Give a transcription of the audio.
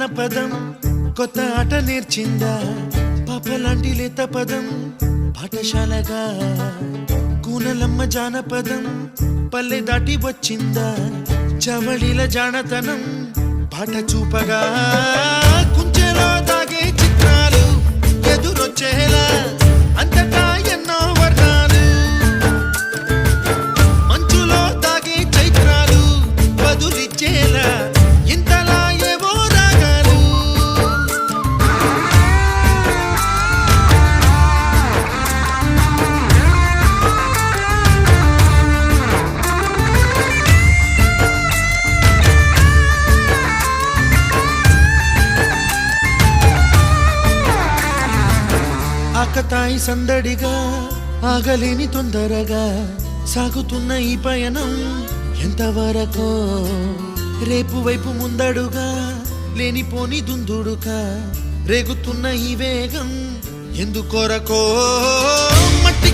జానపదం కొత్త ఆట నేర్చిందా పాపలాంటి లేత పదం పాఠశాలగా కూనలమ్మ జానపదం పల్లె దాటి వచ్చిందా చవళిల జానతనం పాట చూపగా కుంచెలో దాగే చిత్రాలు ఎదురొచ్చేలా అంతటా ఎన్నో వర్ణాలు మంచులో దాగే చైత్రాలు బదులిచ్చేలా ఇంతలా ఏవో రాగాలు ఆకతాయి సందడిగా ఆగలేని తొందరగా సాగుతున్న ఈ పయనం ఎంతవరకో రేపు వైపు ముందడుగా లేనిపోని దుందుడుగా రేగుతున్న ఈ వేగం ఎందుకొరకో మట్టి